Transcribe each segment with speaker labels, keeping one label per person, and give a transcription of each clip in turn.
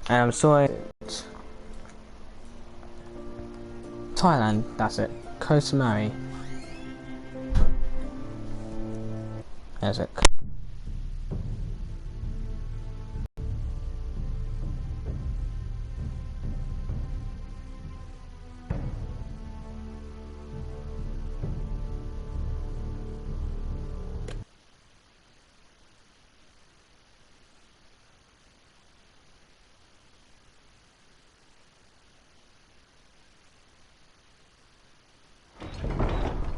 Speaker 1: So Thailand, that's it. Koh Samui. There's it.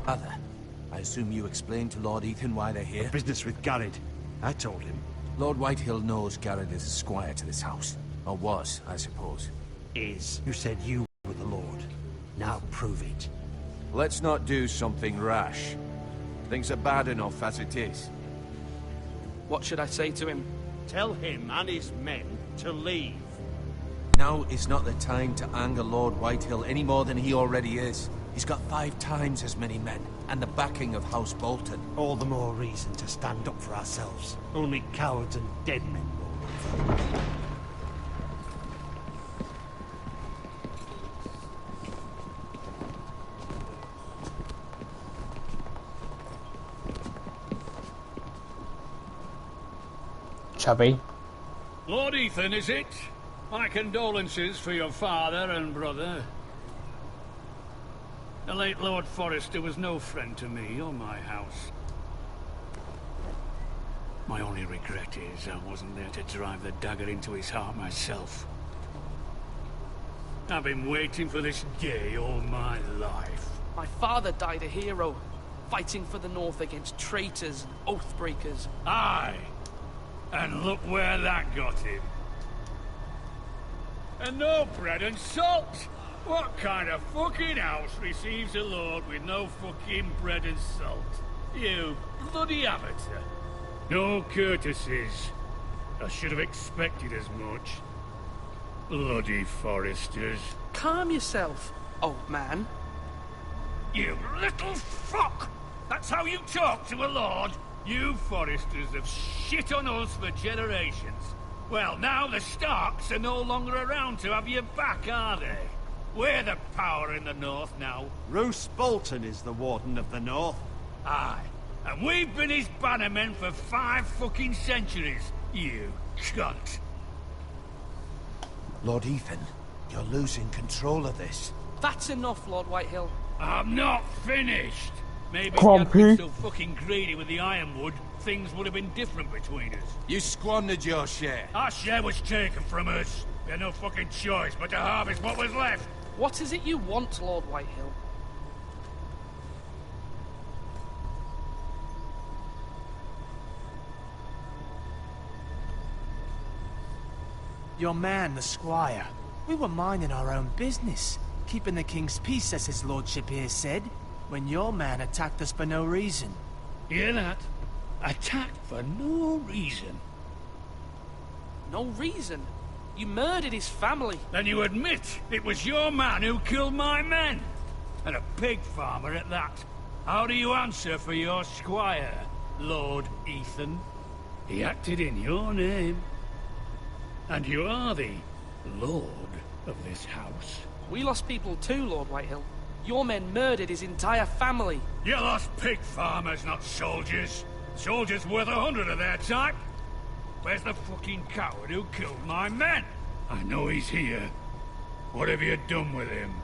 Speaker 2: Father, I assume you explained to Lord Ethan why they're here?
Speaker 3: Business with Garrett. I told him.
Speaker 2: Lord Whitehill knows Garrett is a squire to this house. Or was, I suppose.
Speaker 3: Is. You said you were the Lord. Now prove it.
Speaker 2: Let's not do something rash. Things are bad enough as it is.
Speaker 4: What should I say to him?
Speaker 3: Tell him and his men to leave.
Speaker 2: Now is not the time to anger Lord Whitehill any more than he already is. He's got 5 times as many men, and the backing of House Bolton.
Speaker 3: All the more reason to stand up for ourselves. Only cowards and dead men will.
Speaker 1: Chubby.
Speaker 5: Lord Ethan, is it? My condolences for your father and brother. The late Lord Forrester was no friend to me or my house. My only regret is I wasn't there to drive the dagger into his heart myself. I've been waiting for this day all my life.
Speaker 4: My father died a hero, fighting for the North against traitors and oathbreakers.
Speaker 5: Aye, and look where that got him. And no bread and salt! What kind of fucking house receives a lord with no fucking bread and salt? You bloody amateur. No courtesies. I should have expected as much. Bloody Forresters.
Speaker 4: Calm yourself, old man.
Speaker 5: You little fuck! That's how you talk to a lord? You Forresters have shit on us for generations. Well, now the Starks are no longer around to have your back, are they? We're the power in the North now.
Speaker 3: Roose Bolton is the Warden of the North.
Speaker 5: Aye. And we've been his bannermen for 5 fucking centuries, you cunt.
Speaker 2: Lord Ethan, you're losing control of this.
Speaker 4: That's enough, Lord Whitehill.
Speaker 5: I'm not finished. Maybe if
Speaker 1: Grumpy.
Speaker 5: you hadn't been so fucking greedy with the ironwood, things would have been different between us.
Speaker 2: You squandered your share.
Speaker 5: Our share was taken from us. We had no fucking choice but to harvest what was left.
Speaker 4: What is it you want, Lord Whitehill?
Speaker 6: Your man, the squire. We were minding our own business, keeping the king's peace, as his lordship here said, when your man attacked us for no reason.
Speaker 5: Hear that? Attacked for no reason.
Speaker 4: No reason? You murdered his family.
Speaker 5: Then you admit it was your man who killed my men. And a pig farmer at that. How do you answer for your squire, Lord Ethan? He acted in your name. And you are the lord of this house.
Speaker 4: We lost people too, Lord Whitehill. Your men murdered his entire family.
Speaker 5: You lost pig farmers, not soldiers. Soldiers worth 100 of their type. Where's the fucking coward who killed my men? I know he's here. What have you done with him?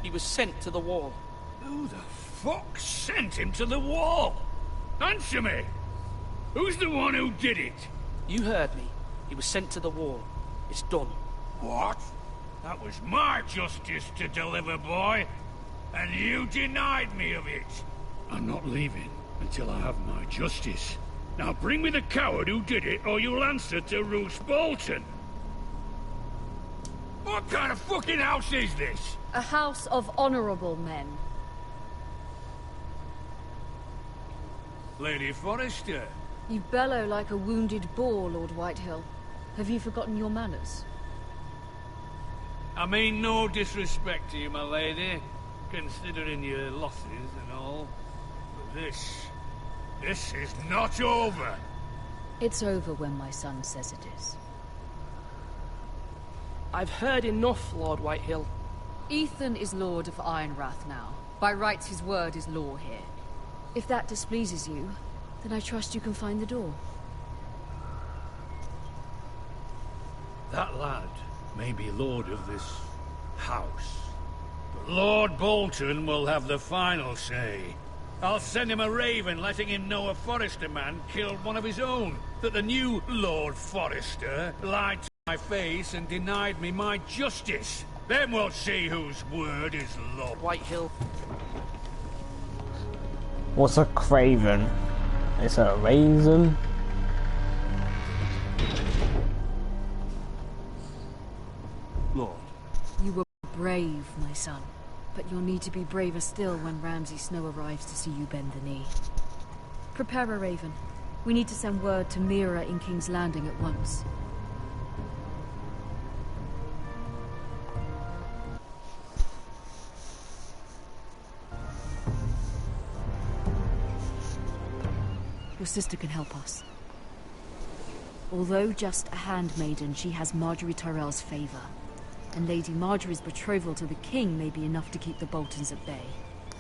Speaker 4: He was sent to the wall.
Speaker 5: Who the fuck sent him to the wall? Answer me! Who's the one who did it?
Speaker 4: You heard me. He was sent to the wall. It's done.
Speaker 5: What? That was my justice to deliver, boy. And you denied me of it. I'm not leaving until I have my justice. Now bring me the coward who did it, or you'll answer to Roose Bolton. What kind of fucking house is this?
Speaker 7: A house of honorable men.
Speaker 5: Lady Forrester.
Speaker 7: You bellow like a wounded boar, Lord Whitehill. Have you forgotten your manners?
Speaker 5: I mean no disrespect to you, my lady, considering your losses and all. But this is not over.
Speaker 7: It's over when my son says it is.
Speaker 4: I've heard enough, Lord Whitehill.
Speaker 7: Ethan is Lord of Ironrath now. By rights, his word is law here. If that displeases you, then I trust you can find the door.
Speaker 5: That lad may be lord of this house, but Lord Bolton will have the final say. I'll send him a raven letting him know a Forrester man killed one of his own, that the new Lord Forrester lied to my face and denied me my justice. Then we'll see whose word is law.
Speaker 4: Whitehill.
Speaker 1: What's a craven? It's a raisin?
Speaker 3: Lord.
Speaker 7: You were brave, my son. But you'll need to be braver still when Ramsay Snow arrives to see you bend the knee. Prepare a raven. We need to send word to Mira in King's Landing at once. Your sister can help us. Although just a handmaiden, she has Marjorie Tyrell's favor. And Lady Marjorie's betrothal to the king may be enough to keep the Boltons at bay,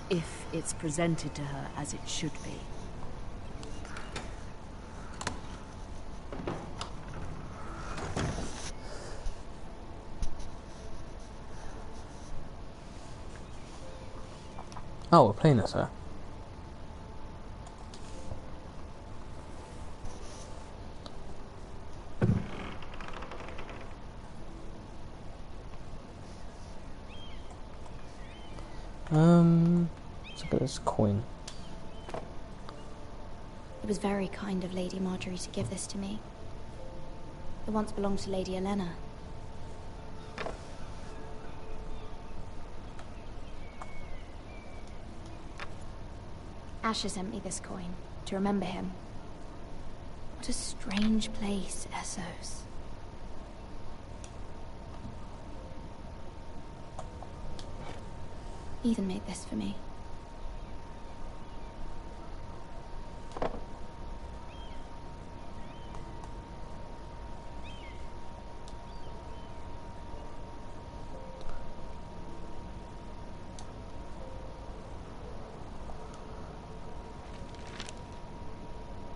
Speaker 7: if it's presented to her as it should be.
Speaker 1: Oh, we're playing this, sir. Let's look at this coin.
Speaker 8: It was very kind of Lady Marjorie to give this to me. It once belonged to Lady Elena. Asher sent me this coin to remember him. What a strange place, Essos. Ethan made this for me.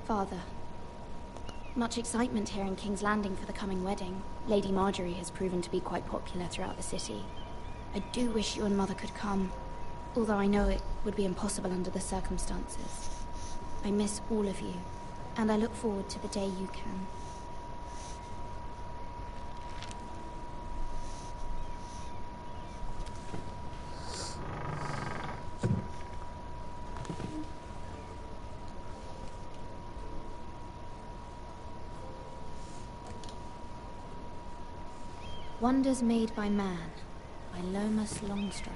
Speaker 8: Father, much excitement here in King's Landing for the coming wedding. Lady Marjorie has proven to be quite popular throughout the city. I do wish you and Mother could come, although I know it would be impossible under the circumstances. I miss all of you, and I look forward to the day you can. Wonders Made by Man, by Lomas Longstrider.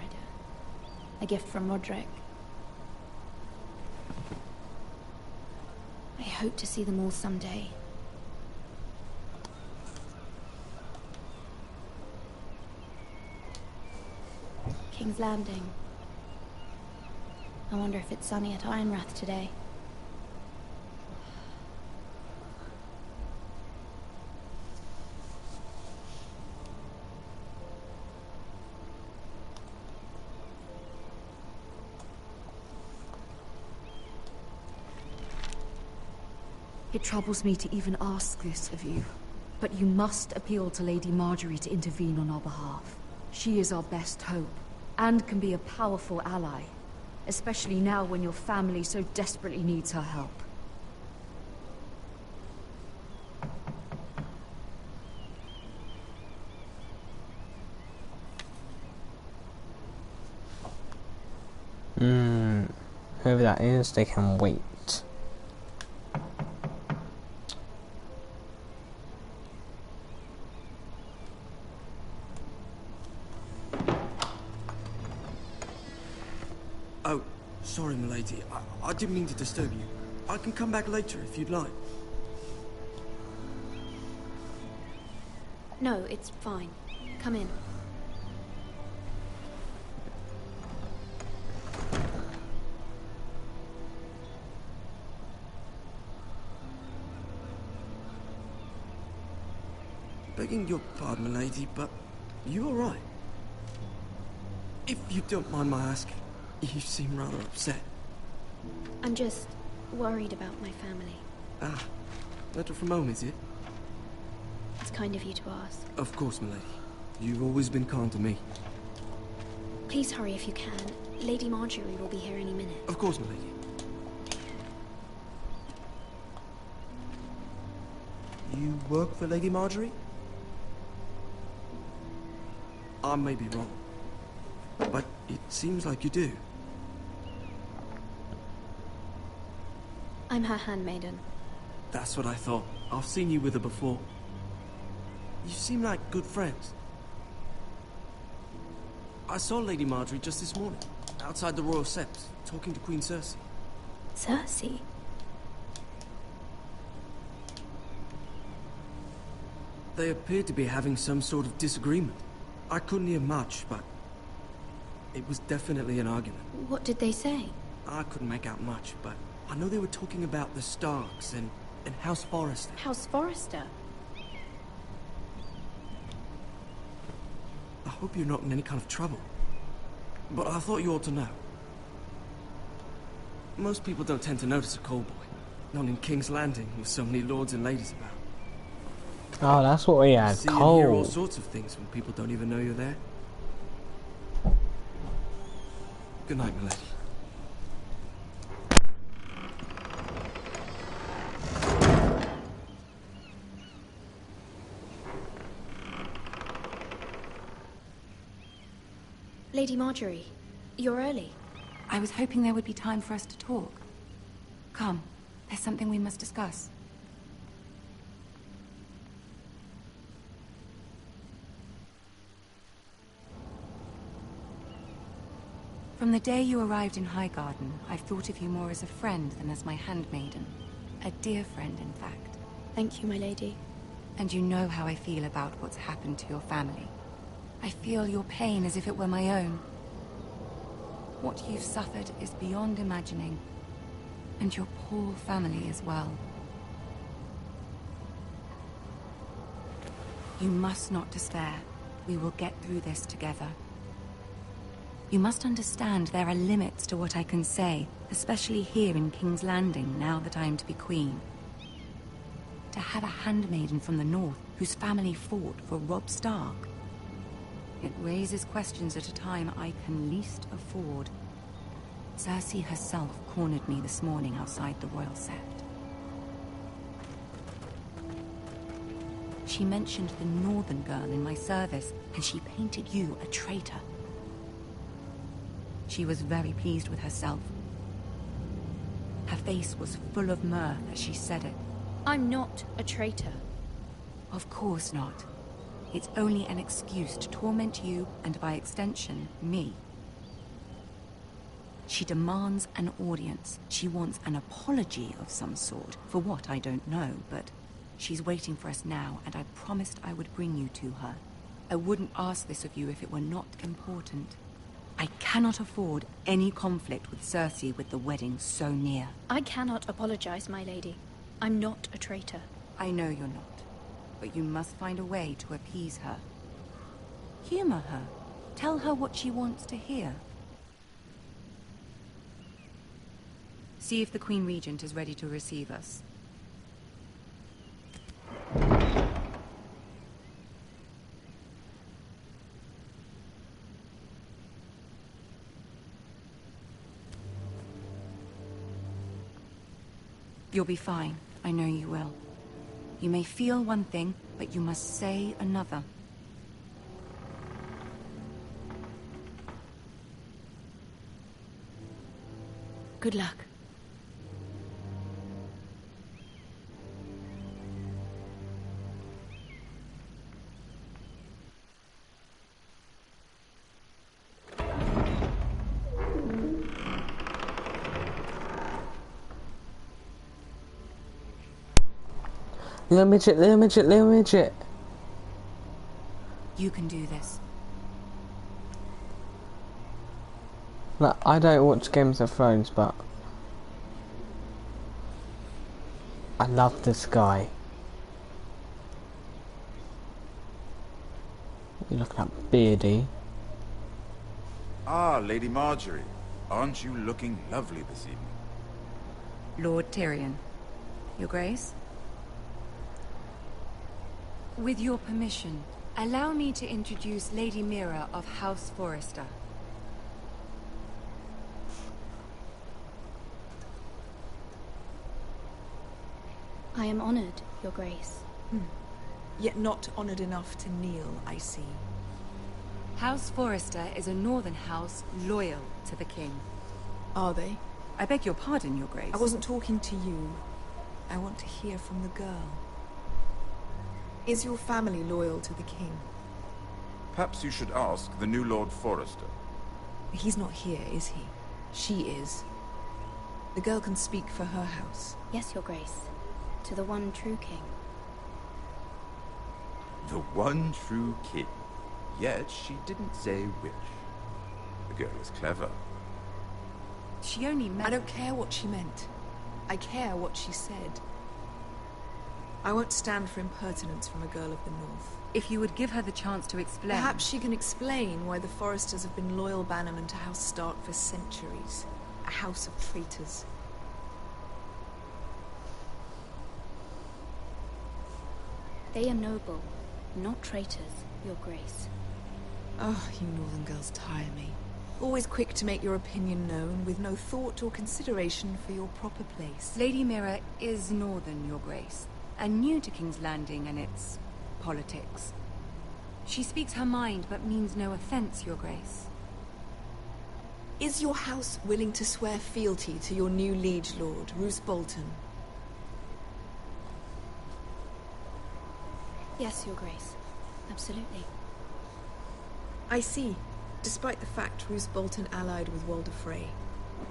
Speaker 8: A gift from Roderick. I hope to see them all someday. King's Landing. I wonder if it's sunny at Ironrath today.
Speaker 7: It troubles me to even ask this of you, but you must appeal to Lady Marjorie to intervene on our behalf. She is our best hope, and can be a powerful ally, especially now when your family so desperately needs her help.
Speaker 1: Whoever that is, they can wait.
Speaker 9: Oh, sorry, milady. I didn't mean to disturb you. I can come back later if you'd like.
Speaker 8: No, it's fine. Come in.
Speaker 9: Begging your pardon, milady, but You alright? If you don't mind my asking, you seem rather upset.
Speaker 8: I'm just worried about my family.
Speaker 9: Ah, letter from home, is it?
Speaker 8: It's kind of you to ask.
Speaker 9: Of course, milady. You've always been kind to me.
Speaker 8: Please hurry if you can. Lady Marjorie will be here any minute.
Speaker 9: Of course, milady. You work for Lady Marjorie? I may be wrong, but it seems like you do.
Speaker 8: I'm her handmaiden.
Speaker 9: That's what I thought. I've seen you with her before. You seem like good friends. I saw Lady Marjorie just this morning, outside the Royal Sept, talking to Queen Cersei.
Speaker 8: Cersei?
Speaker 9: They appeared to be having some sort of disagreement. I couldn't hear much, but it was definitely an argument.
Speaker 8: What did they say?
Speaker 9: I couldn't make out much, but I know they were talking about the Starks and House Forrester.
Speaker 8: House Forrester?
Speaker 9: I hope you're not in any kind of trouble. But I thought you ought to know. Most people don't tend to notice a callboy. Not in King's Landing with so many lords and ladies about.
Speaker 1: Oh, that's what we had.
Speaker 9: See and hear all
Speaker 1: Cold.
Speaker 9: sorts of things when people don't even know you're there. Good night, milady.
Speaker 8: Lady Marjorie, you're early.
Speaker 10: I was hoping there would be time for us to talk. Come, there's something we must discuss. From the day you arrived in Highgarden, I've thought of you more as a friend than as my handmaiden. A dear friend, in fact.
Speaker 8: Thank you, my lady.
Speaker 10: And you know how I feel about what's happened to your family. I feel your pain as if it were my own. What you've suffered is beyond imagining. And your poor family as well. You must not despair. We will get through this together. You must understand there are limits to what I can say, especially here in King's Landing, now that I am to be queen. To have a handmaiden from the north whose family fought for Robb Stark. It raises questions at a time I can least afford. Cersei herself cornered me this morning outside the Royal Sept. She mentioned the northern girl in my service, and she painted you a traitor. She was very pleased with herself. Her face was full of mirth as she said it.
Speaker 8: I'm not a traitor.
Speaker 10: Of course not. It's only an excuse to torment you, and by extension, me. She demands an audience. She wants an apology of some sort. For what, I don't know, but she's waiting for us now, and I promised I would bring you to her. I wouldn't ask this of you if it were not important. I cannot afford any conflict with Cersei with the wedding so near.
Speaker 8: I cannot apologize, my lady. I'm not a traitor.
Speaker 10: I know you're not, but you must find a way to appease her. Humor her. Tell her what she wants to hear. See if the Queen Regent is ready to receive us. You'll be fine. I know you will. You may feel one thing, but you must say another.
Speaker 8: Good luck.
Speaker 1: Little midget, little midget, little midget.
Speaker 10: You can do this.
Speaker 1: Look, I don't watch Games of Thrones, but I love this guy. You look that beardy.
Speaker 11: Ah, Lady Marjorie. Aren't you looking lovely this evening?
Speaker 10: Lord Tyrion. Your Grace? With your permission, allow me to introduce Lady Mira of House Forrester.
Speaker 8: I am honored, Your Grace.
Speaker 12: Yet not honored enough to kneel, I see.
Speaker 10: House Forrester is a northern house loyal to the king.
Speaker 12: Are they?
Speaker 10: I beg your pardon, Your Grace.
Speaker 12: I wasn't talking to you. I want to hear from the girl. Is your family loyal to the king?
Speaker 11: Perhaps you should ask the new Lord Forrester.
Speaker 12: He's not here, is he? She is. The girl can speak for her house.
Speaker 8: Yes, Your Grace. To the one true king.
Speaker 11: The one true king. Yet she didn't say which. The girl is clever.
Speaker 10: She only meant...
Speaker 12: I don't care what she meant. I care what she said. I won't stand for impertinence from a girl of the North.
Speaker 10: If you would give her the chance to explain...
Speaker 12: Perhaps she can explain why the Forresters have been loyal bannermen to House Stark for centuries. A house of traitors.
Speaker 8: They are noble, not traitors, Your Grace.
Speaker 12: Oh, you northern girls tire me. Always quick to make your opinion known, with no thought or consideration for your proper place.
Speaker 10: Lady Mira is northern, Your Grace, and new to King's Landing and its politics. She speaks her mind, but means no offense, Your Grace.
Speaker 12: Is your house willing to swear fealty to your new liege lord, Roose Bolton?
Speaker 8: Yes, Your Grace. Absolutely.
Speaker 12: I see. Despite the fact Roose Bolton allied with Walder Frey.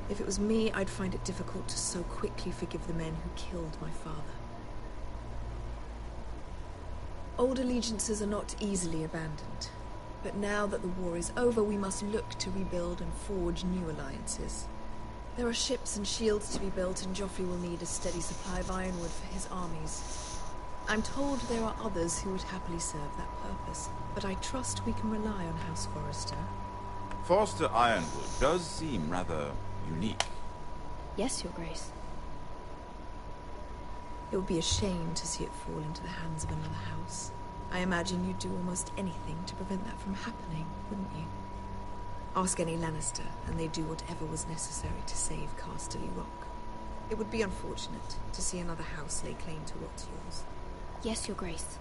Speaker 12: If it was me, I'd find it difficult to so quickly forgive the men who killed my father. Old allegiances are not easily abandoned. But now that the war is over, we must look to rebuild and forge new alliances. There are ships and shields to be built, and Joffrey will need a steady supply of ironwood for his armies. I'm told there are others who would happily serve that purpose, but I trust we can rely on House Forrester.
Speaker 11: Forrester Ironwood does seem rather unique.
Speaker 8: Yes, Your Grace.
Speaker 12: It would be a shame to see it fall into the hands of another house. I imagine you'd do almost anything to prevent that from happening, wouldn't you? Ask any Lannister, and they'd do whatever was necessary to save Casterly Rock. It would be unfortunate to see another house lay claim to what's yours.
Speaker 8: Yes, Your Grace.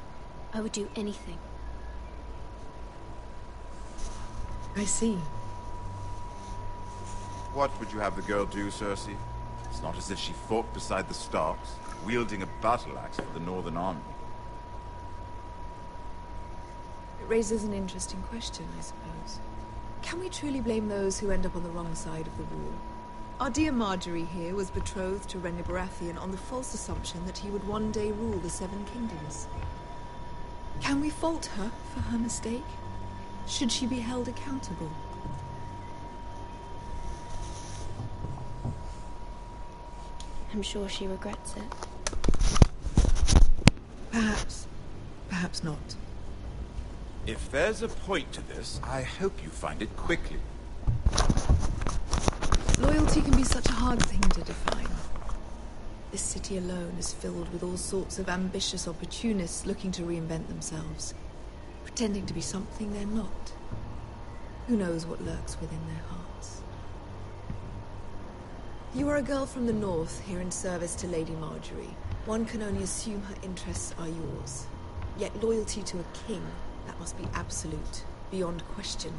Speaker 8: I would do anything.
Speaker 12: I see.
Speaker 11: What would you have the girl do, Cersei? It's not as if she fought beside the Starks, wielding a battle axe for the Northern Army.
Speaker 12: It raises an interesting question, I suppose. Can we truly blame those who end up on the wrong side of the war? Our dear Marjorie here was betrothed to Renly Baratheon on the false assumption that he would one day rule the Seven Kingdoms. Can we fault her for her mistake? Should she be held accountable?
Speaker 8: I'm sure she regrets it.
Speaker 12: Perhaps. Perhaps not.
Speaker 11: If there's a point to this, I hope you find it quickly.
Speaker 12: Loyalty can be such a hard thing to define. This city alone is filled with all sorts of ambitious opportunists looking to reinvent themselves, pretending to be something they're not. Who knows what lurks within their hearts? You are a girl from the north, here in service to Lady Marjorie. One can only assume her interests are yours. Yet loyalty to a king, that must be absolute, beyond question.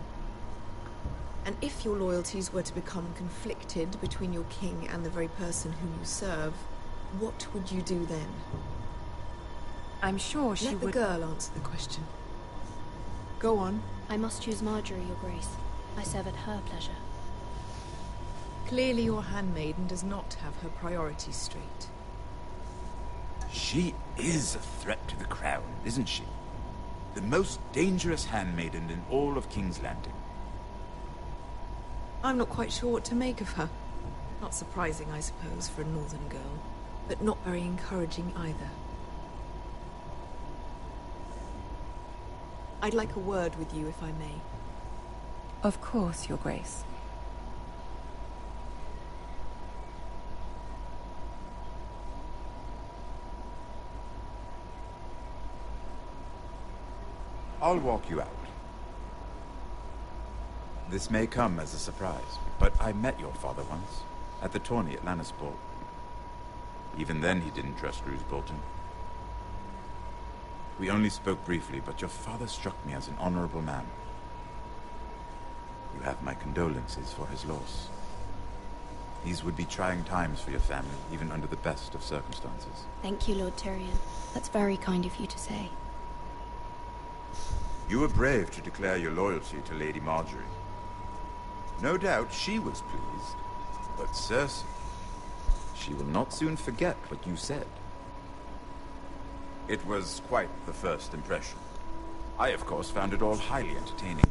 Speaker 12: And if your loyalties were to become conflicted between your king and the very person whom you serve, what would you do then?
Speaker 10: I'm sure she would...
Speaker 12: Let the girl answer the question. Go on.
Speaker 8: I must choose Marjorie, Your Grace. I serve at her pleasure.
Speaker 12: Clearly your handmaiden does not have her priorities straight.
Speaker 11: She is a threat to the crown, isn't she? The most dangerous handmaiden in all of King's Landing.
Speaker 12: I'm not quite sure what to make of her. Not surprising, I suppose, for a northern girl, but not very encouraging either. I'd like a word with you, if I may.
Speaker 10: Of course, Your Grace.
Speaker 11: I'll walk you out. This may come as a surprise, but I met your father once, at the tourney at Lannisport. Even then he didn't trust Roose Bolton. We only spoke briefly, but your father struck me as an honorable man. You have my condolences for his loss. These would be trying times for your family, even under the best of circumstances.
Speaker 8: Thank you, Lord Tyrion. That's very kind of you to say.
Speaker 11: You were brave to declare your loyalty to Lady Marjorie. No doubt she was pleased, but Cersei, she will not soon forget what you said. It was quite the first impression. I, of course, found it all highly entertaining.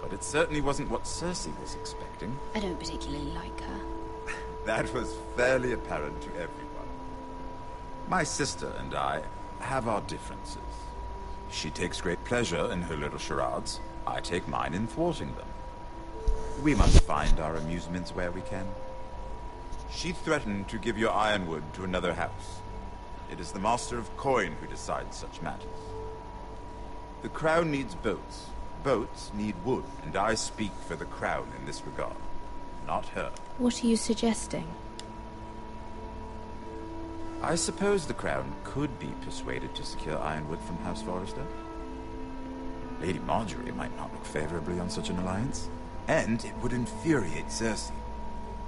Speaker 11: But it certainly wasn't what Cersei was expecting.
Speaker 8: I don't particularly like her.
Speaker 11: That was fairly apparent to everyone. My sister and I have our differences. She takes great pleasure in her little charades. I take mine in thwarting them. We must find our amusements where we can. She threatened to give your ironwood to another house. It is the Master of Coin who decides such matters. The Crown needs boats. Boats need wood, and I speak for the Crown in this regard, not her.
Speaker 8: What are you suggesting?
Speaker 11: I suppose the Crown could be persuaded to secure ironwood from House Forrester. Lady Marjorie might not look favorably on such an alliance, and it would infuriate Cersei.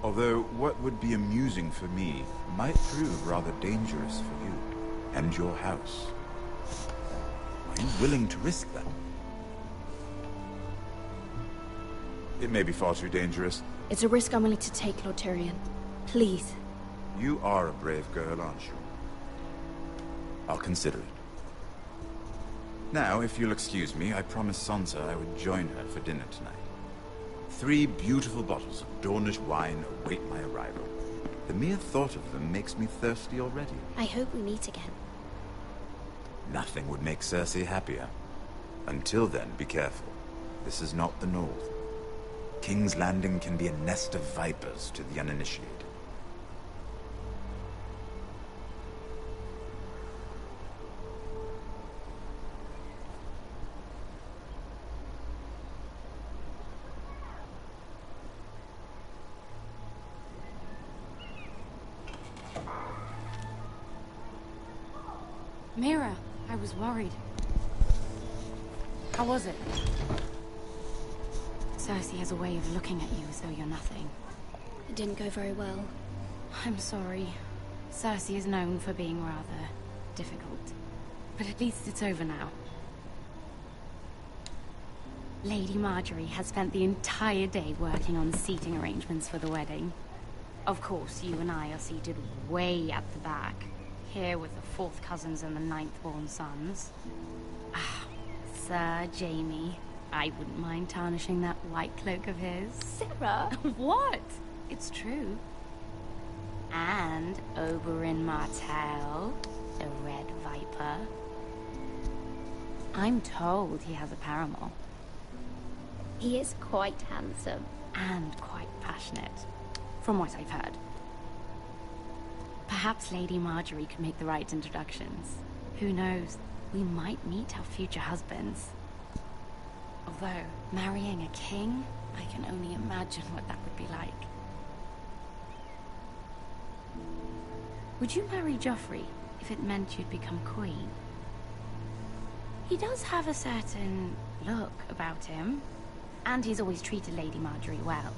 Speaker 11: Although what would be amusing for me might prove rather dangerous for you and your house. Are you willing to risk that? It may be far too dangerous.
Speaker 8: It's a risk I'm willing to take, Lord Tyrion. Please.
Speaker 11: You are a brave girl, aren't you? I'll consider it. Now, if you'll excuse me, I promised Sansa I would join her for dinner tonight. 3 beautiful bottles of Dornish wine await my arrival. The mere thought of them makes me thirsty already.
Speaker 8: I hope we meet again.
Speaker 11: Nothing would make Cersei happier. Until then, be careful. This is not the North. King's Landing can be a nest of vipers to the uninitiated.
Speaker 10: Mira, I was worried. How was it? Cersei has a way of looking at you as though you're nothing.
Speaker 8: It didn't go very well.
Speaker 10: I'm sorry. Cersei is known for being rather difficult. But at least it's over now. Lady Marjorie has spent the entire day working on seating arrangements for the wedding. Of course, you and I are seated way at the back. Here with the 4th cousins and the 9th-born sons. Ah, Sir Jaime. I wouldn't mind tarnishing that white cloak of his.
Speaker 8: Sarah!
Speaker 10: What? It's true. And Oberyn Martell, the Red Viper. I'm told he has a paramour.
Speaker 8: He is quite handsome.
Speaker 10: And quite passionate, from what I've heard. Perhaps Lady Marjorie could make the right introductions. Who knows? We might meet our future husbands. Although, marrying a king, I can only imagine what that would be like. Would you marry Joffrey if it meant you'd become queen? He does have a certain look about him, and he's always treated Lady Marjorie well.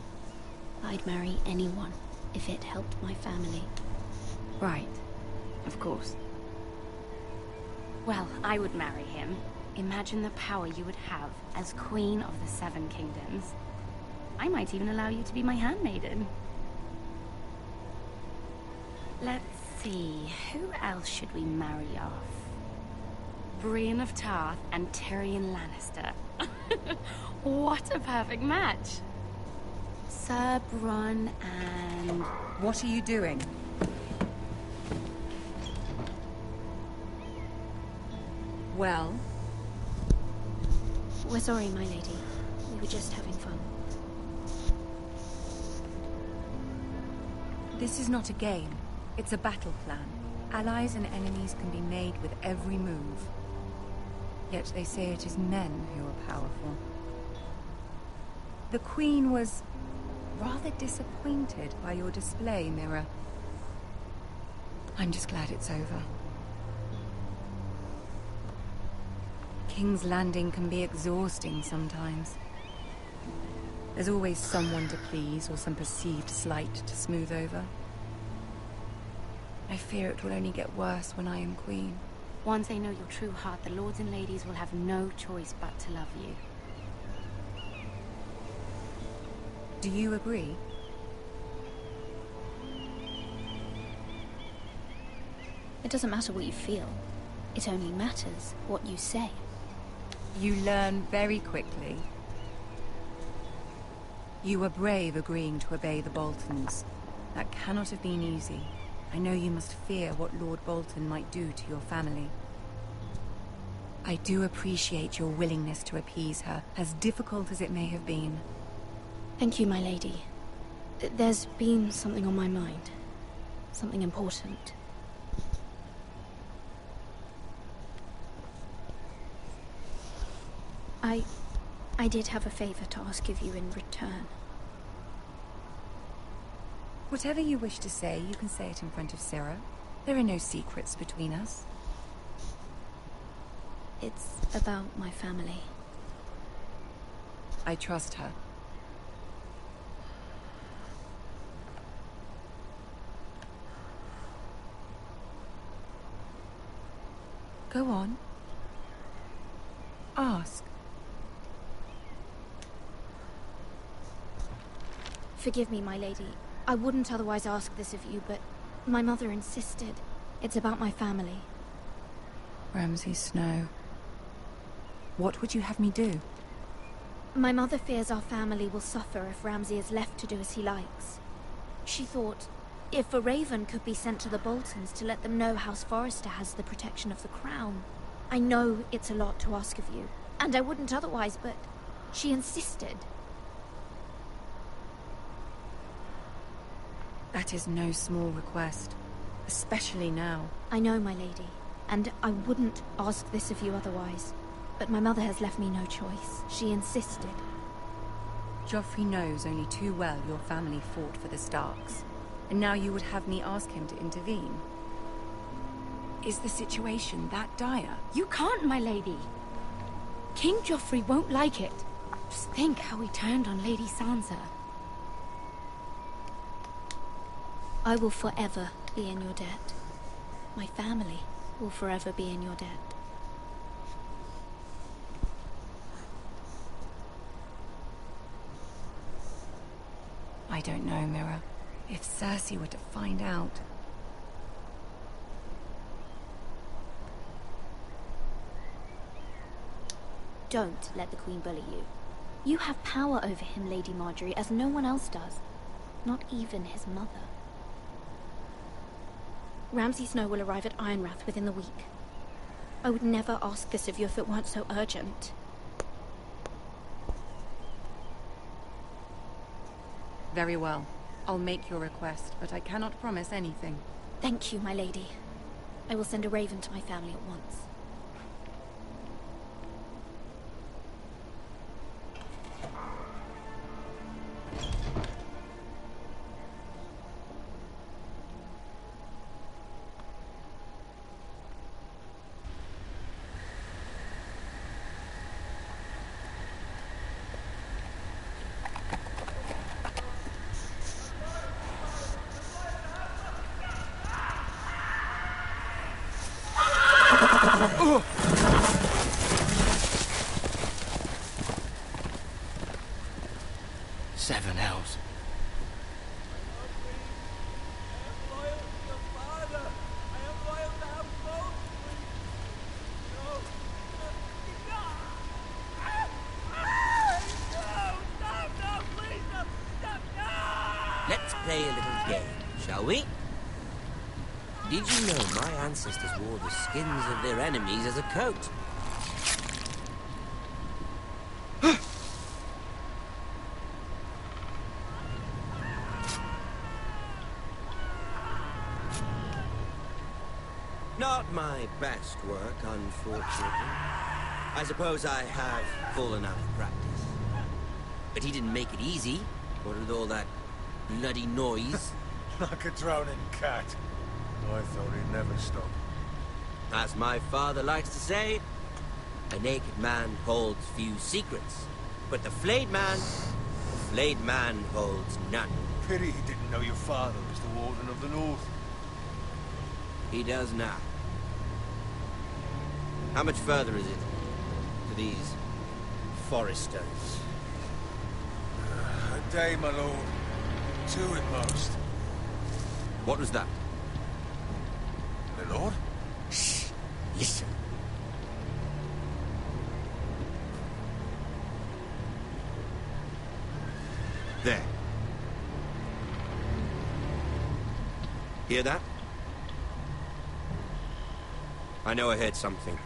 Speaker 8: I'd marry anyone if it helped my family.
Speaker 10: Right. Of course. Well, I would marry him. Imagine the power you would have as Queen of the 7 Kingdoms. I might even allow you to be my handmaiden. Let's see, who else should we marry off? Brienne of Tarth and Tyrion Lannister. What a perfect match! Sir Bronn and...
Speaker 13: What are you doing?
Speaker 10: Well,
Speaker 8: We're sorry, my lady. We were just having fun.
Speaker 10: This is not a game. It's a battle plan. Allies and enemies can be made with every move. Yet they say it is men who are powerful. The Queen was rather disappointed by your display, Mira. I'm just glad it's over. King's Landing can be exhausting sometimes. There's always someone to please or some perceived slight to smooth over. I fear it will only get worse when I am queen.
Speaker 13: Once they know your true heart, the lords and ladies will have no choice but to love you.
Speaker 10: Do you agree?
Speaker 8: It doesn't matter what you feel. It only matters what you say.
Speaker 10: You learn very quickly. You were brave agreeing to obey the Boltons. That cannot have been easy. I know you must fear what Lord Bolton might do to your family. I do appreciate your willingness to appease her, as difficult as it may have been.
Speaker 8: Thank you, my lady. There's been something on my mind. Something important. I did have a favor to ask of you in return.
Speaker 10: Whatever you wish to say, you can say it in front of Sarah. There are no secrets between us.
Speaker 8: It's about my family.
Speaker 10: I trust her. Go on. Ask.
Speaker 8: Forgive me, my lady. I wouldn't otherwise ask this of you, but my mother insisted. It's about my family.
Speaker 10: Ramsay Snow. What would you have me do?
Speaker 8: My mother fears our family will suffer if Ramsay is left to do as he likes. She thought, if a raven could be sent to the Boltons to let them know House Forrester has the protection of the crown. I know it's a lot to ask of you, and I wouldn't otherwise, but she insisted.
Speaker 10: That is no small request, especially now.
Speaker 8: I know, my lady, and I wouldn't ask this of you otherwise. But my mother has left me no choice. She insisted.
Speaker 10: Joffrey knows only too well your family fought for the Starks, and now you would have me ask him to intervene. Is the situation that dire?
Speaker 13: You can't, my lady. King Joffrey won't like it. Just think how he turned on Lady Sansa.
Speaker 8: I will forever be in your debt. My family will forever be in your debt.
Speaker 10: I don't know, Mira. If Cersei were to find out...
Speaker 8: Don't let the Queen bully you. You have power over him, Lady Marjorie, as no one else does. Not even his mother. Ramsay Snow will arrive at Ironrath within the week. I would never ask this of you if it weren't so urgent.
Speaker 10: Very well. I'll make your request, but I cannot promise anything.
Speaker 8: Thank you, my lady. I will send a raven to my family at once.
Speaker 14: Seven hells.
Speaker 15: Let's play a little game, shall we? Did you know my ancestors wore the skins of their enemies as a coat? best work, unfortunately. I suppose I have full enough practice. But he didn't make it easy, what with all that bloody noise.
Speaker 3: Like a drowning cat. I thought he'd never stop.
Speaker 15: As my father likes to say, a naked man holds few secrets. But the flayed man holds none.
Speaker 3: Pity he didn't know your father was the Warden of the North.
Speaker 15: He does now. How much further is it to these foresters?
Speaker 3: A day, my lord. 2 at most.
Speaker 15: What was that?
Speaker 3: My lord?
Speaker 15: Shh! Listen. There. Hear that? I know I heard something.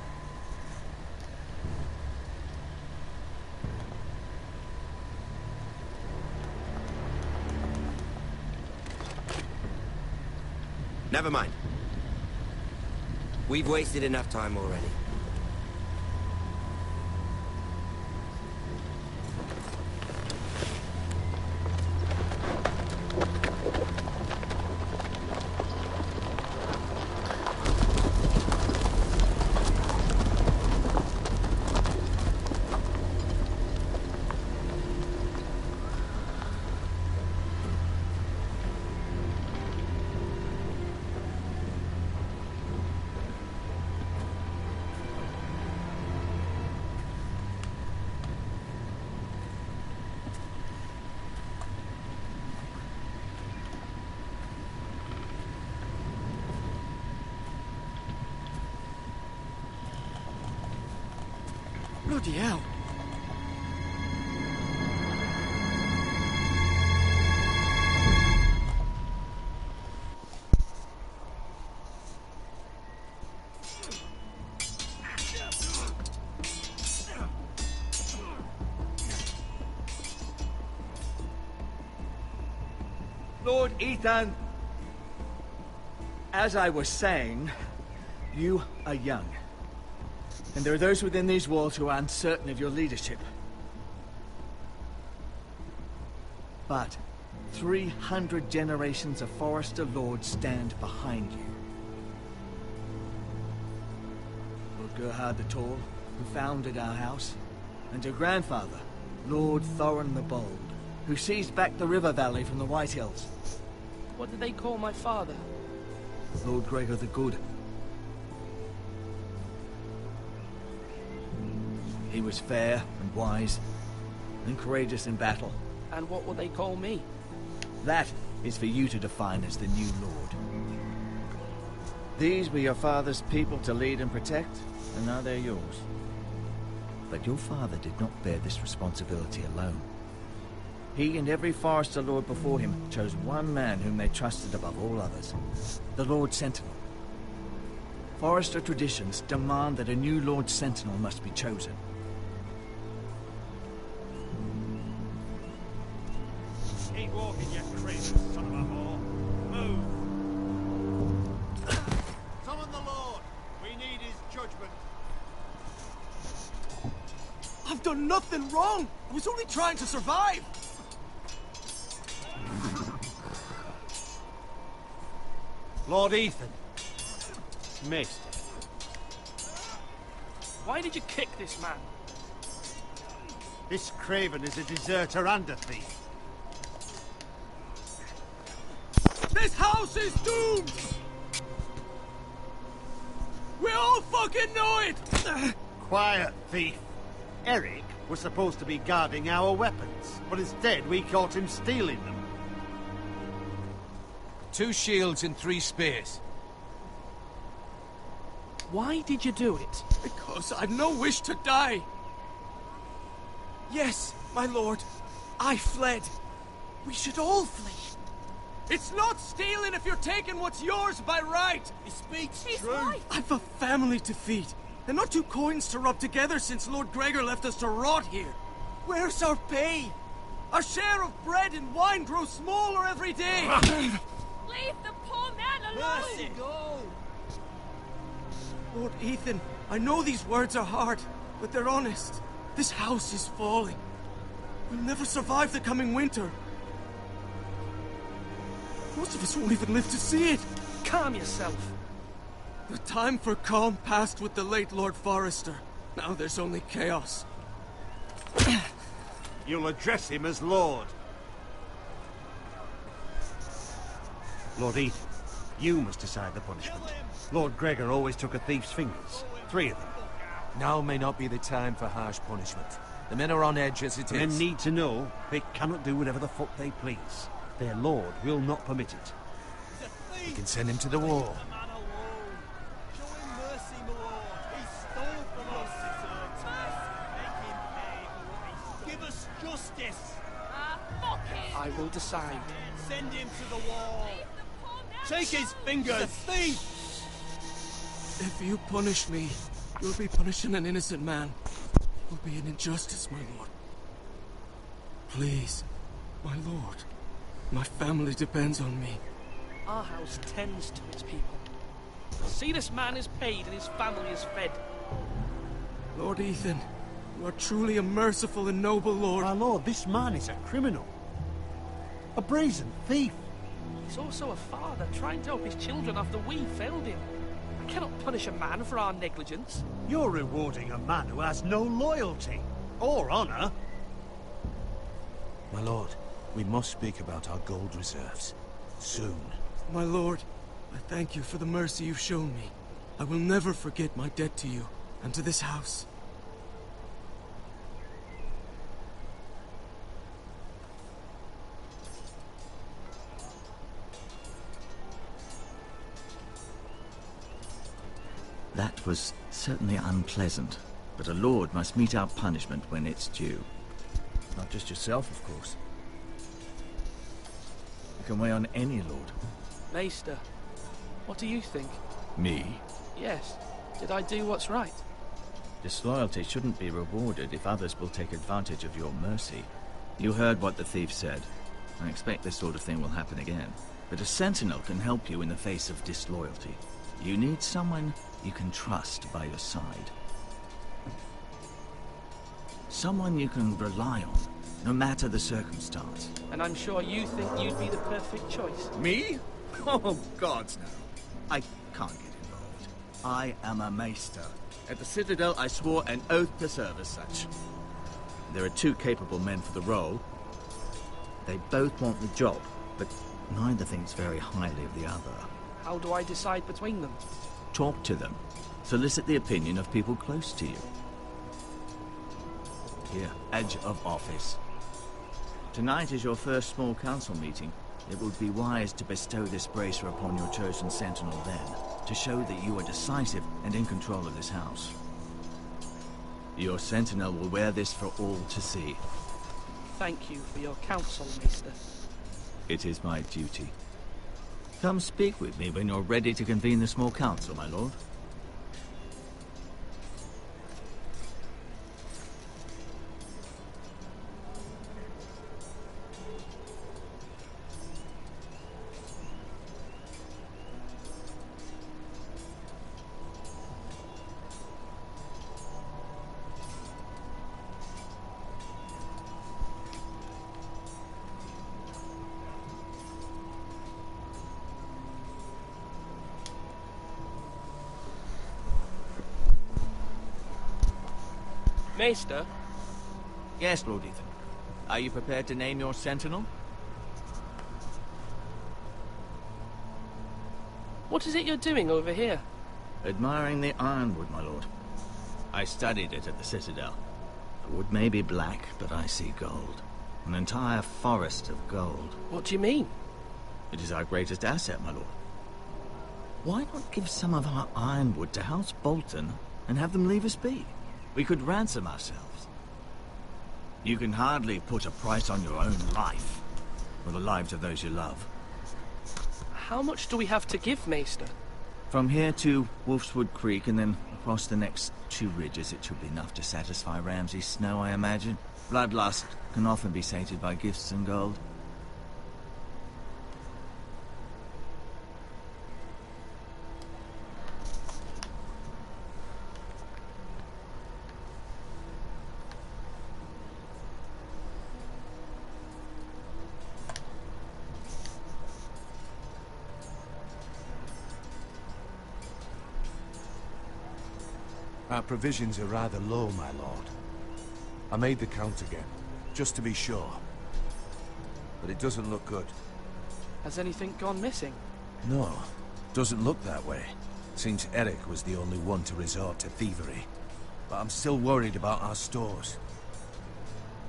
Speaker 15: Never mind. We've wasted enough time already.
Speaker 6: Bloody hell.
Speaker 14: Lord Ethan, as I was saying, you are young. And there are those within these walls who are uncertain of your leadership. But 300 generations of Forester Lords stand behind you. Lord Gerhard the Tall, who founded our house, and your grandfather, Lord Thorin the Bold, who seized back the river valley from the White Hills.
Speaker 4: What did they call my father?
Speaker 14: Lord Gregor the Good. He was fair and wise, and courageous in battle.
Speaker 4: And what will they call me?
Speaker 14: That is for you to define as the new lord. These were your father's people to lead and protect, and now they're yours. But your father did not bear this responsibility alone. He and every Forester Lord before him chose one man whom they trusted above all others, the Lord Sentinel. Forester traditions demand that a new Lord Sentinel must be chosen.
Speaker 3: Keep walking, you crazy son of a whore. Move! Summon the Lord! We need his judgment.
Speaker 6: I've done nothing wrong! I was only trying to survive!
Speaker 3: Lord Ethan. Missed.
Speaker 4: Why did you kick this man?
Speaker 3: This craven is a deserter and a thief.
Speaker 6: This house is doomed! We all fucking know it!
Speaker 3: Quiet, thief. Eric was supposed to be guarding our weapons, but instead we caught him stealing them.
Speaker 2: 2 shields and 3 spears.
Speaker 4: Why did you do it?
Speaker 6: Because I'd no wish to die. Yes, my lord. I fled. We should all flee. It's not stealing if you're taking what's yours by right.
Speaker 3: He speaks
Speaker 13: He's
Speaker 3: true.
Speaker 13: right.
Speaker 6: I've a family to feed, and not 2 coins to rub together since Lord Gregor left us to rot here. Where's our pay? Our share of bread and wine grows smaller every day.
Speaker 13: Leave the poor man alone!
Speaker 3: Mercy, go!
Speaker 6: Lord Ethan, I know these words are hard, but they're honest. This house is falling. We'll never survive the coming winter. Most of us won't even live to see it.
Speaker 4: Calm yourself.
Speaker 6: The time for calm passed with the late Lord Forrester. Now there's only chaos.
Speaker 3: You'll address him as Lord. Lord Ethan, you must decide the punishment. Lord Gregor always took a thief's fingers. 3 of them.
Speaker 2: Now may not be the time for harsh punishment. The men are on edge as it is.
Speaker 3: Men need to know they cannot do whatever the fuck they please. Their lord will not permit it.
Speaker 2: We can send him to the wall.
Speaker 4: I will decide.
Speaker 6: Send him to the wall. Take his fingers. He's a thief. If you punish me, you'll be punishing an innocent man. It will be an injustice, my lord. Please, my lord. My family depends on me.
Speaker 4: Our house tends to its people. See, this man is paid and his family is fed.
Speaker 6: Lord Ethan, you are truly a merciful and noble lord.
Speaker 3: My lord, this man is a criminal. A brazen thief.
Speaker 4: He's also a father trying to help his children after we failed him. I cannot punish a man for our negligence.
Speaker 3: You're rewarding a man who has no loyalty or honor.
Speaker 2: My lord, we must speak about our gold reserves. Soon.
Speaker 6: My lord, I thank you for the mercy you've shown me. I will never forget my debt to you and to this house.
Speaker 14: That was certainly unpleasant, but a lord must mete out punishment when it's due. Not just yourself, of course. You can weigh on any lord.
Speaker 4: Maester, what do you think?
Speaker 14: Me?
Speaker 4: Yes. Did I do what's right?
Speaker 14: Disloyalty shouldn't be rewarded if others will take advantage of your mercy. You heard what the thief said. I expect this sort of thing will happen again. But a sentinel can help you in the face of disloyalty. You need someone you can trust by your side. Someone you can rely on, no matter the circumstance.
Speaker 4: And I'm sure you think you'd be the perfect choice.
Speaker 14: Me? Oh, gods no. I can't get involved. I am a maester. At the Citadel, I swore an oath to serve as such. There are 2 capable men for the role. They both want the job, but neither thinks very highly of the other.
Speaker 4: How do I decide between them?
Speaker 14: Talk to them. Solicit the opinion of people close to you. Here, Edge of Office. Tonight is your first small council meeting. It would be wise to bestow this bracer upon your chosen sentinel then, to show that you are decisive and in control of this house. Your sentinel will wear this for all to see.
Speaker 4: Thank you for your counsel, Maester.
Speaker 14: It is my duty. Come speak with me when you're ready to convene the small council, my lord.
Speaker 4: Maester?
Speaker 14: Yes, Lord Ethan. Are you prepared to name your sentinel?
Speaker 4: What is it you're doing over here?
Speaker 14: Admiring the ironwood, my lord. I studied it at the Citadel. The wood may be black, but I see gold. An entire forest of gold.
Speaker 4: What do you mean?
Speaker 14: It is our greatest asset, my lord. Why not give some of our ironwood to House Bolton and have them leave us be? We could ransom ourselves. You can hardly put a price on your own life, or the lives of those you love.
Speaker 4: How much do we have to give, Maester?
Speaker 14: From here to Wolfswood Creek and then across the next 2 ridges, it should be enough to satisfy Ramsay Snow, I imagine. Bloodlust can often be sated by gifts and gold.
Speaker 2: Our provisions are rather low, my lord. I made the count again, just to be sure. But it doesn't look good.
Speaker 4: Has anything gone missing?
Speaker 2: No, doesn't look that way. Seems Eric was the only one to resort to thievery. But I'm still worried about our stores.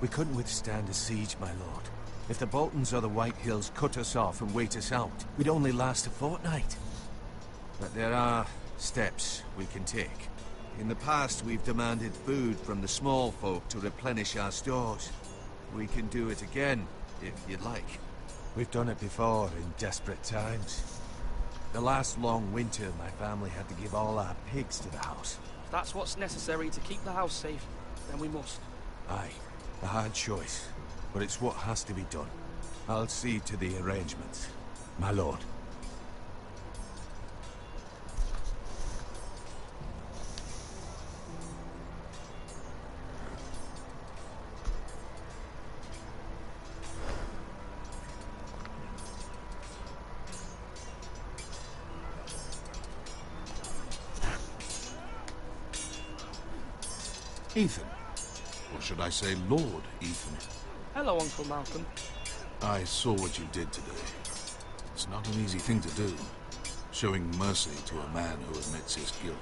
Speaker 2: We couldn't withstand a siege, my lord. If the Boltons or the White Hills cut us off and wait us out, we'd only last a fortnight. But there are steps we can take. In the past, we've demanded food from the small folk to replenish our stores. We can do it again, if you'd like. We've done it before in desperate times. The last long winter, my family had to give all our pigs to the house.
Speaker 4: If that's what's necessary to keep the house safe, then we must.
Speaker 2: Aye, a hard choice, but it's what has to be done. I'll see to the arrangements, my lord.
Speaker 16: Ethan. Or should I say Lord Ethan?
Speaker 4: Hello, Uncle Malcolm.
Speaker 16: I saw what you did today. It's not an easy thing to do, showing mercy to a man who admits his guilt.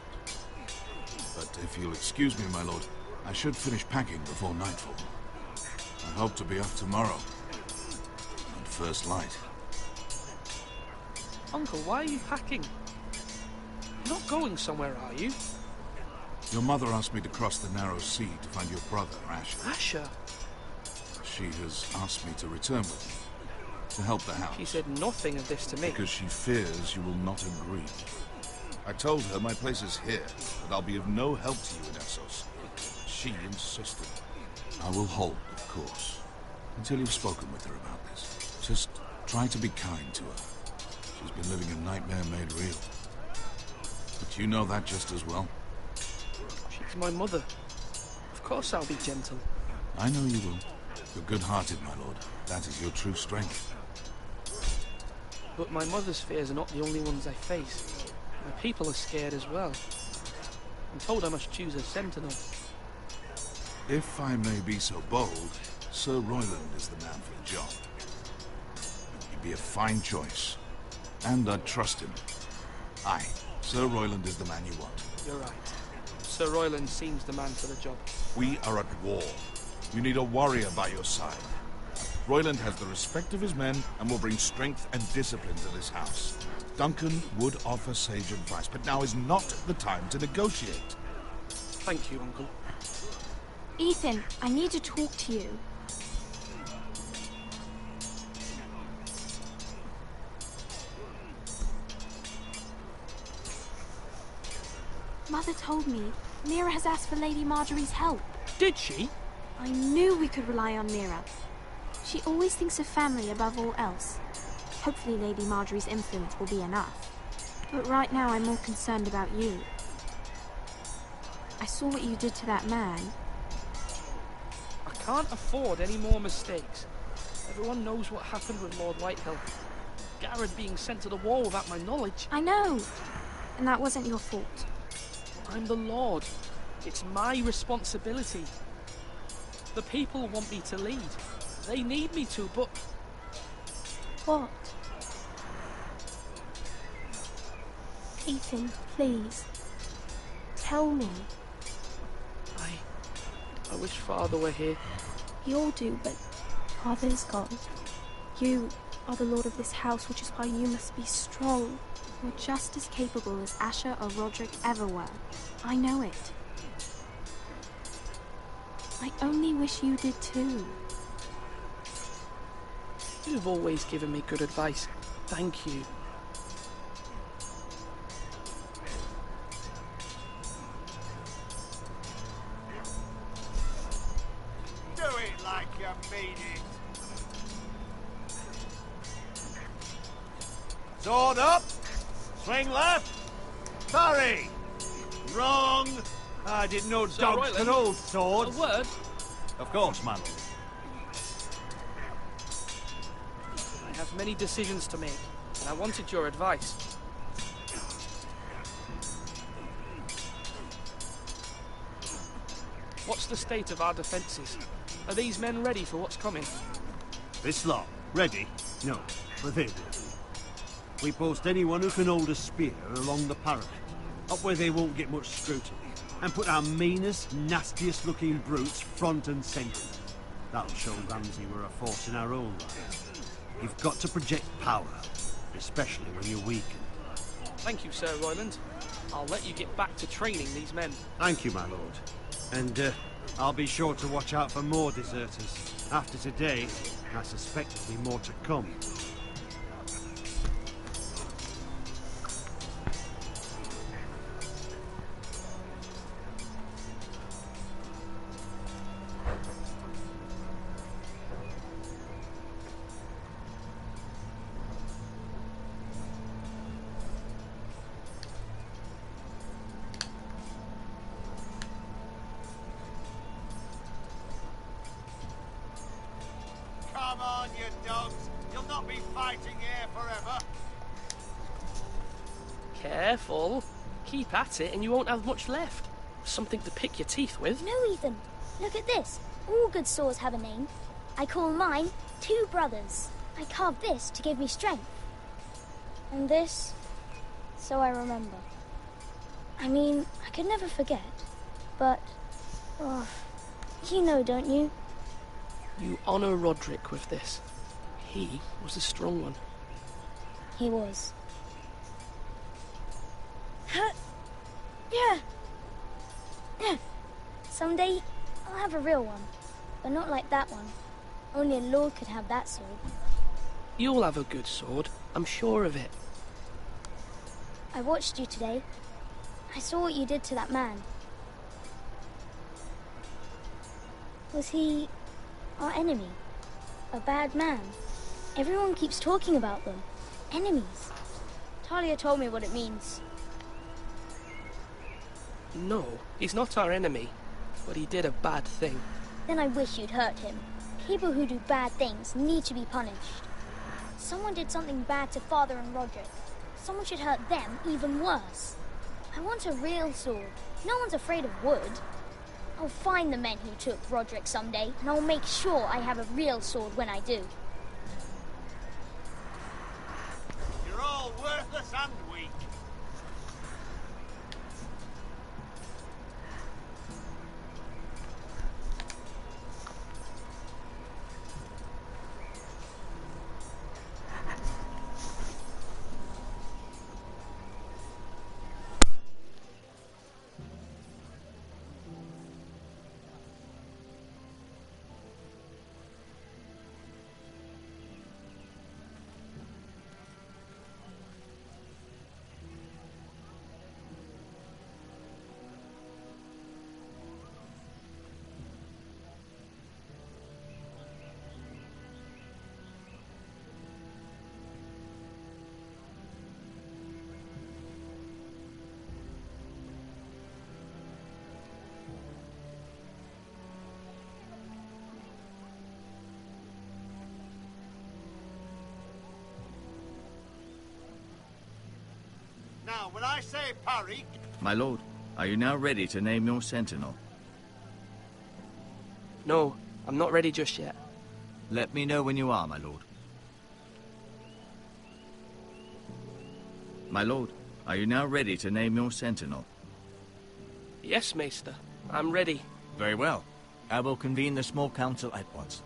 Speaker 16: But if you'll excuse me, my lord, I should finish packing before nightfall. I hope to be off tomorrow. At first light.
Speaker 4: Uncle, why are you packing? You're not going somewhere, are you?
Speaker 16: Your mother asked me to cross the narrow sea to find your brother, Asher.
Speaker 4: Asher?
Speaker 16: She has asked me to return with you, to help the house.
Speaker 4: She said nothing of this to me.
Speaker 16: Because she fears you will not agree. I told her my place is here, that I'll be of no help to you in Essos. She insisted. I will hold, of course, until you've spoken with her about this. Just try to be kind to her. She's been living a nightmare made real. But you know that just as well.
Speaker 4: She's my mother. Of course I'll be gentle.
Speaker 16: I know you will. You're good-hearted, my lord. That is your true strength.
Speaker 4: But my mother's fears are not the only ones I face. My people are scared as well. I'm told I must choose a sentinel.
Speaker 16: If I may be so bold, Sir Royland is the man for the job. He'd be a fine choice. And I'd trust him. Aye, Sir Royland is the man you want.
Speaker 4: You're right. Sir Royland seems the man for the job.
Speaker 16: We are at war. You need a warrior by your side. Royland has the respect of his men and will bring strength and discipline to this house. Duncan would offer sage advice, but now is not the time to negotiate.
Speaker 4: Thank you, Uncle.
Speaker 8: Ethan, I need to talk to you. Mother told me Mira has asked for Lady Marjorie's help.
Speaker 4: Did she?
Speaker 8: I knew we could rely on Mira. She always thinks of family above all else. Hopefully Lady Marjorie's influence will be enough. But right now I'm more concerned about you. I saw what you did to that man.
Speaker 4: I can't afford any more mistakes. Everyone knows what happened with Lord Whitehill. Garrett being sent to the wall without my knowledge.
Speaker 8: I know. And that wasn't your fault.
Speaker 4: I'm the Lord. It's my responsibility. The people want me to lead. They need me to, but...
Speaker 8: What? Ethan, please. Tell me.
Speaker 4: I wish Father were here.
Speaker 8: We all do, but Father is gone. You are the lord of this house, which is why you must be strong. You're just as capable as Asher or Roderick ever were. I know it. I only wish you did too.
Speaker 4: You've always given me good advice. Thank you.
Speaker 3: Do it like you mean it. Sword up. Swing left. Sorry. Wrong. I didn't know
Speaker 4: Sir
Speaker 3: dogs
Speaker 4: Royland,
Speaker 3: could hold swords.
Speaker 4: A word?
Speaker 3: Of course, my lord.
Speaker 4: I have many decisions to make, and I wanted your advice. What's the state of our defences? Are these men ready for what's coming?
Speaker 3: This lot, ready? No, but they're ready. We post anyone who can hold a spear along the parapet, up where they won't get much scrutiny, and put our meanest, nastiest looking brutes front and centre. That'll show Ramsay we're a force in our own right. You've got to project power, especially when you're weakened.
Speaker 4: Thank you, Sir Royland. I'll let you get back to training these men.
Speaker 3: Thank you, my lord. And I'll be sure to watch out for more deserters. After today, I suspect there'll be more to come.
Speaker 17: Come on, you dogs. You'll not be fighting here forever.
Speaker 4: Careful. Keep at it and you won't have much left. Something to pick your teeth with.
Speaker 18: No, Ethan. Look at this. All good swords have a name. I call mine Two Brothers. I carved this to give me strength. And this, so I remember. I mean, I could never forget. But, oh, you know, don't you?
Speaker 4: You honour Roderick with this. He was a strong one.
Speaker 18: He was. Yeah. Someday, I'll have a real one. But not like that one. Only a lord could have that sword.
Speaker 4: You'll have a good sword. I'm sure of it.
Speaker 18: I watched you today. I saw what you did to that man. Was he our enemy? A bad man? Everyone keeps talking about them. Enemies. Talia told me what it means.
Speaker 4: No, he's not our enemy. But he did a bad thing.
Speaker 18: Then I wish you'd hurt him. People who do bad things need to be punished. Someone did something bad to Father and Roderick. Someone should hurt them even worse. I want a real sword. No one's afraid of wood. I'll find the men who took Roderick someday, and I'll make sure I have a real sword when I do.
Speaker 17: You're all worthless and weak. Now, when I say parry...
Speaker 14: My lord, are you now ready to name your sentinel?
Speaker 4: No, I'm not ready just yet.
Speaker 14: Let me know when you are, my lord. My lord, are you now ready to name your sentinel?
Speaker 4: Yes, Maester. I'm ready.
Speaker 14: Very well. I will convene the small council at once.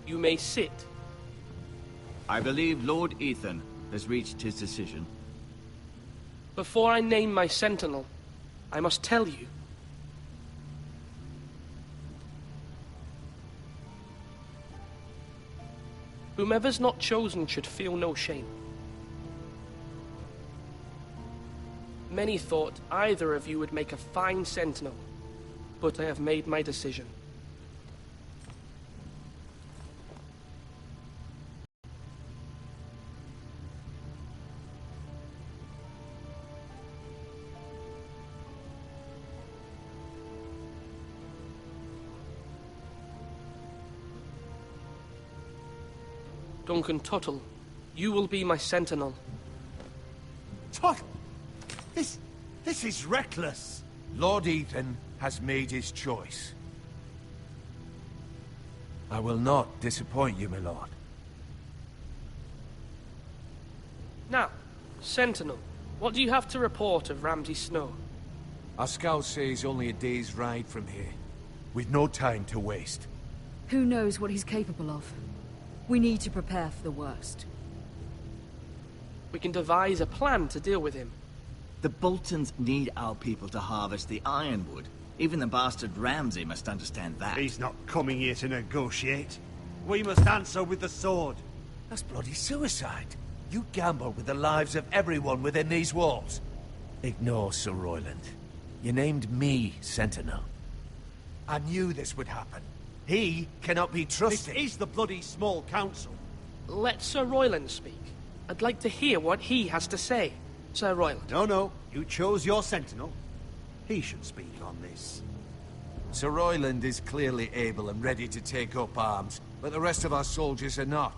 Speaker 4: You may sit.
Speaker 14: I believe Lord Ethan has reached his decision.
Speaker 4: Before I name my sentinel, I must tell you. Whomever's not chosen should feel no shame. Many thought either of you would make a fine sentinel, but I have made my decision. Duncan Tuttle, you will be my sentinel.
Speaker 3: Tuttle! This is reckless.
Speaker 2: Lord Ethan has made his choice. I will not disappoint you, my lord.
Speaker 4: Now, sentinel, what do you have to report of Ramsay Snow?
Speaker 2: Our scouts say he's only a day's ride from here. We've no time to waste.
Speaker 7: Who knows what he's capable of? We need to prepare for the worst.
Speaker 4: We can devise a plan to deal with him.
Speaker 14: The Boltons need our people to harvest the ironwood. Even the bastard Ramsay must understand that.
Speaker 3: He's not coming here to negotiate. We must answer with the sword.
Speaker 2: That's bloody suicide. You gamble with the lives of everyone within these walls. Ignore Sir Royland. You named me Sentinel. I knew this would happen. He cannot be trusted.
Speaker 3: This is the bloody small council.
Speaker 4: Let Sir Royland speak. I'd like to hear what he has to say. Sir Royland.
Speaker 3: No. You chose your sentinel. He should speak on this.
Speaker 2: Sir Royland is clearly able and ready to take up arms, but the rest of our soldiers are not.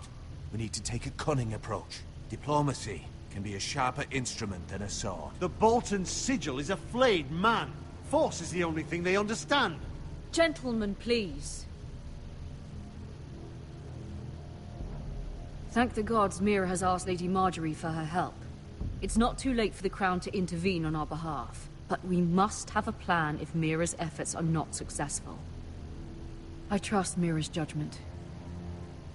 Speaker 2: We need to take a cunning approach. Diplomacy can be a sharper instrument than a sword.
Speaker 3: The Bolton sigil is a flayed man. Force is the only thing they understand.
Speaker 7: Gentlemen, please. Thank the gods Mira has asked Lady Marjorie for her help. It's not too late for the Crown to intervene on our behalf, but we must have a plan if Mira's efforts are not successful. I trust Mira's judgment.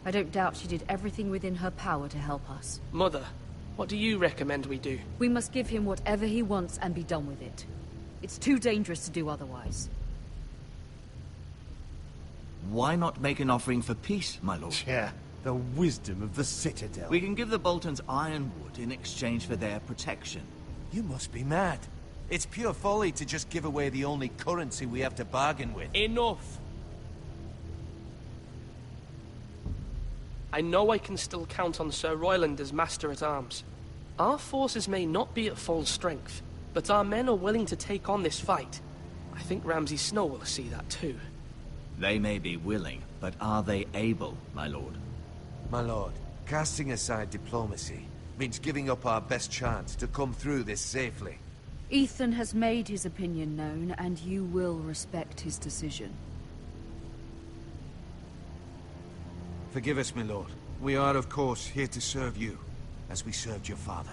Speaker 7: I don't doubt she did everything within her power to help us.
Speaker 4: Mother, what do you recommend we do?
Speaker 7: We must give him whatever he wants and be done with it. It's too dangerous to do otherwise.
Speaker 14: Why not make an offering for peace, my lord?
Speaker 3: Yeah, the wisdom of the Citadel.
Speaker 14: We can give the Boltons ironwood in exchange for their protection.
Speaker 2: You must be mad. It's pure folly to just give away the only currency we have to bargain with.
Speaker 4: Enough! I know I can still count on Sir Royland as Master-at-Arms. Our forces may not be at full strength, but our men are willing to take on this fight. I think Ramsay Snow will see that too.
Speaker 14: They may be willing, but are they able, my lord?
Speaker 2: My lord, casting aside diplomacy means giving up our best chance to come through this safely.
Speaker 7: Ethan has made his opinion known, and you will respect his decision.
Speaker 2: Forgive us, my lord. We are, of course, here to serve you, as we served your father.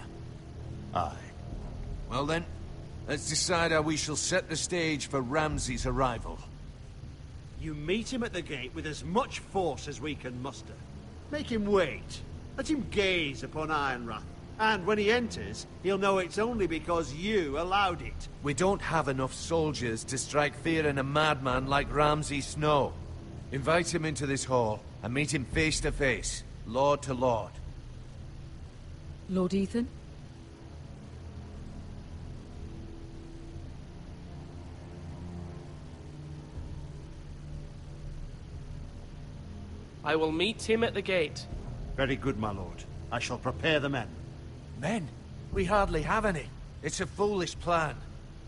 Speaker 3: Aye.
Speaker 2: Well then, let's decide how we shall set the stage for Ramsay's arrival.
Speaker 3: You meet him at the gate with as much force as we can muster. Make him wait. Let him gaze upon Ironrath. And when he enters, he'll know it's only because you allowed it.
Speaker 2: We don't have enough soldiers to strike fear in a madman like Ramsay Snow. Invite him into this hall and meet him face to face, lord to lord.
Speaker 7: Lord Ethan?
Speaker 4: I will meet him at the gate.
Speaker 3: Very good, my lord. I shall prepare the men.
Speaker 2: Men? We hardly have any. It's a foolish plan.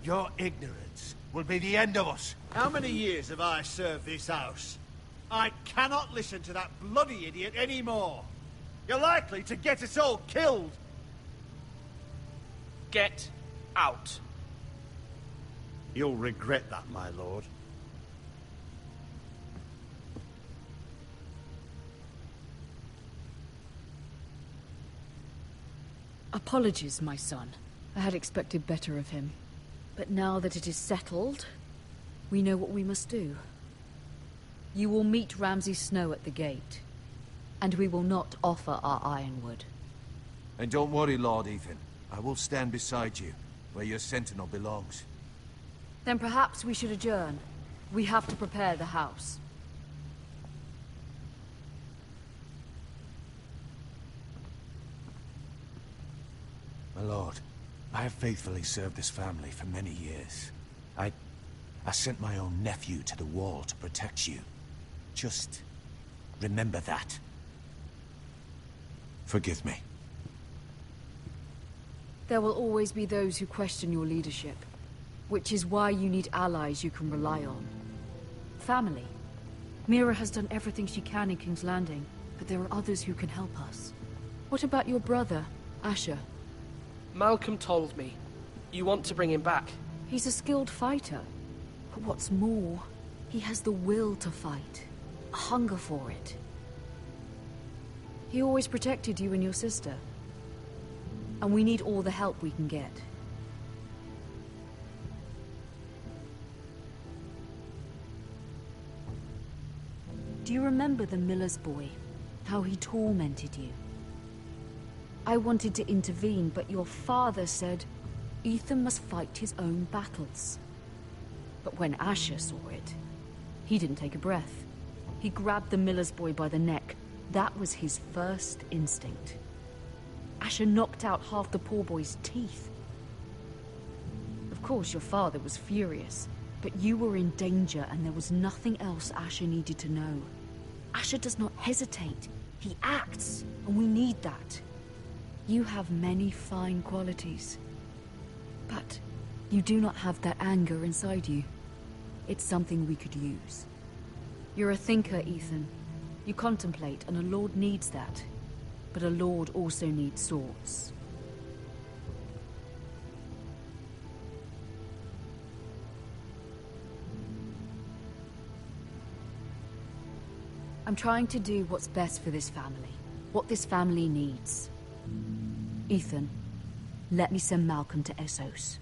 Speaker 2: Your ignorance will be the end of us.
Speaker 3: How many years have I served this house? I cannot listen to that bloody idiot anymore. You're likely to get us all killed.
Speaker 4: Get out.
Speaker 3: You'll regret that, my lord.
Speaker 7: Apologies, my son. I had expected better of him. But now that it is settled, we know what we must do. You will meet Ramsay Snow at the gate, and we will not offer our ironwood.
Speaker 2: And don't worry, Lord Ethan. I will stand beside you, where your sentinel belongs.
Speaker 7: Then perhaps we should adjourn. We have to prepare the house.
Speaker 2: My lord, I have faithfully served this family for many years. I sent my own nephew to the wall to protect you. Just remember that. Forgive me.
Speaker 7: There will always be those who question your leadership, which is why you need allies you can rely on. Family. Mira has done everything she can in King's Landing, but there are others who can help us. What about your brother, Asher?
Speaker 4: Malcolm told me. You want to bring him back?
Speaker 7: He's a skilled fighter. But what's more, he has the will to fight. A hunger for it. He always protected you and your sister. And we need all the help we can get. Do you remember the miller's boy? How he tormented you? I wanted to intervene, but your father said Ethan must fight his own battles. But when Asher saw it, he didn't take a breath. He grabbed the miller's boy by the neck. That was his first instinct. Asher knocked out half the poor boy's teeth. Of course, your father was furious, but you were in danger and there was nothing else Asher needed to know. Asher does not hesitate. He acts, and we need that. You have many fine qualities, but you do not have that anger inside you. It's something we could use. You're a thinker, Ethan. You contemplate, and a lord needs that. But a lord also needs swords. I'm trying to do what's best for this family. What this family needs. Ethan, let me send Malcolm to Essos.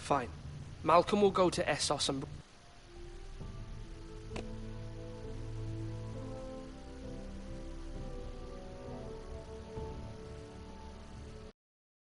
Speaker 4: Fine. Malcolm will go to Essos and...